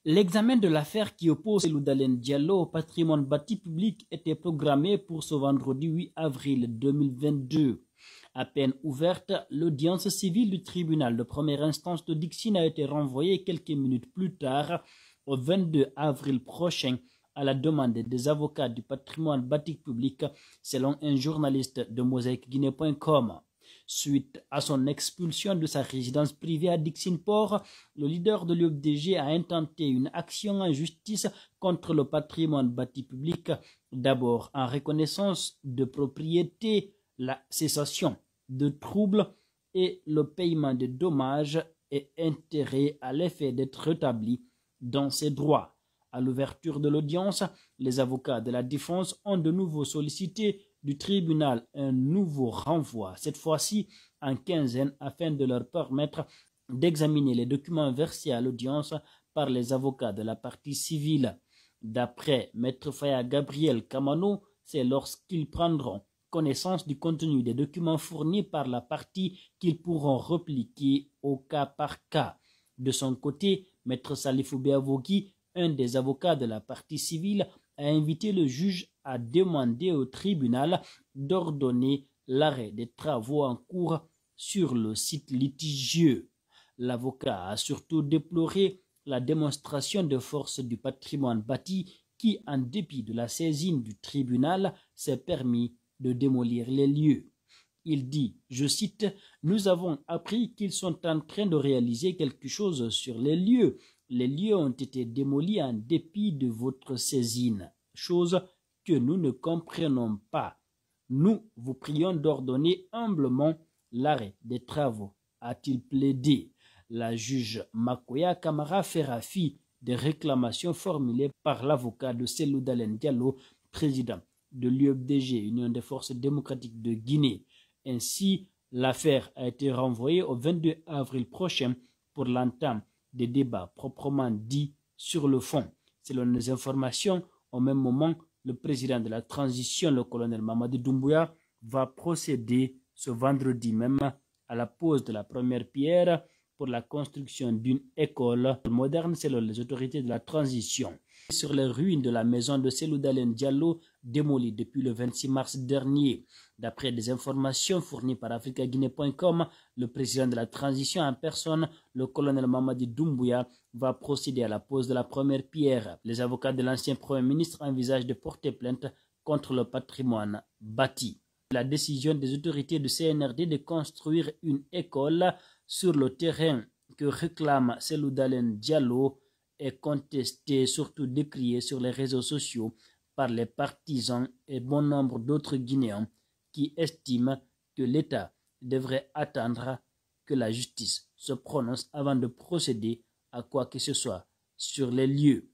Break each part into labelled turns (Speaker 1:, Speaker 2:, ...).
Speaker 1: L'examen de l'affaire qui oppose Cellou Dalein Diallo au patrimoine bâti public était programmé pour ce vendredi 8 avril 2022. À peine ouverte, l'audience civile du tribunal de première instance de Dixine a été renvoyée quelques minutes plus tard, au 22 avril prochain, à la demande des avocats du patrimoine bâti public, selon un journaliste de mosaicguinée.com. Suite à son expulsion de sa résidence privée à Dixine-Port, le leader de l'UFDG a intenté une action en justice contre le patrimoine bâti public, d'abord en reconnaissance de propriété, la cessation de troubles et le paiement de dommages et intérêts à l'effet d'être rétabli dans ses droits. À l'ouverture de l'audience, les avocats de la défense ont de nouveau sollicité du tribunal un nouveau renvoi, cette fois-ci en quinzaine, afin de leur permettre d'examiner les documents versés à l'audience par les avocats de la partie civile. D'après Maître Faya Gabriel Kamano, c'est lorsqu'ils prendront connaissance du contenu des documents fournis par la partie qu'ils pourront repliquer au cas par cas. De son côté, Maître Salifou Beavogui, un des avocats de la partie civile, a invité le juge à demander au tribunal d'ordonner l'arrêt des travaux en cours sur le site litigieux. L'avocat a surtout déploré la démonstration de force du patrimoine bâti qui, en dépit de la saisine du tribunal, s'est permis de démolir les lieux. Il dit, je cite, « Nous avons appris qu'ils sont en train de réaliser quelque chose sur les lieux. Les lieux ont été démolis en dépit de votre saisine, chose que nous ne comprenons pas. Nous vous prions d'ordonner humblement l'arrêt des travaux, a-t-il plaidé. La juge Makoya Kamara fera fi des réclamations formulées par l'avocat de Cellou Dalein Diallo, président de l'UFDG, Union des forces démocratiques de Guinée. Ainsi, l'affaire a été renvoyée au 22 avril prochain pour l'entame des débats proprement dits sur le fond. Selon les informations, au même moment, le président de la transition, le colonel Mamadi Doumbouya, va procéder ce vendredi même à la pose de la première pierre pour la construction d'une école moderne selon les autorités de la transition. Sur les ruines de la maison de Cellou Dalein Diallo, démolie depuis le 26 mars dernier. D'après des informations fournies par africaguinée.com, le président de la transition en personne, le colonel Mamadi Doumbouya, va procéder à la pose de la première pierre. Les avocats de l'ancien Premier ministre envisagent de porter plainte contre le patrimoine bâti. La décision des autorités du CNRD de construire une école sur le terrain que réclame Cellou Dalein Diallo est contestée, surtout décriée sur les réseaux sociaux par les partisans et bon nombre d'autres Guinéens qui estiment que l'État devrait attendre que la justice se prononce avant de procéder à quoi que ce soit sur les lieux.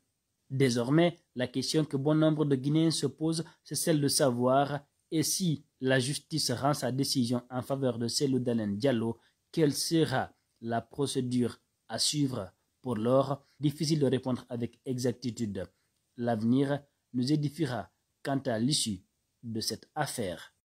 Speaker 1: Désormais, la question que bon nombre de Guinéens se posent, c'est celle de savoir et si la justice rend sa décision en faveur de Cellou Dalein Diallo, quelle sera la procédure à suivre? Pour l'heure, difficile de répondre avec exactitude. L'avenir nous édifiera quant à l'issue de cette affaire.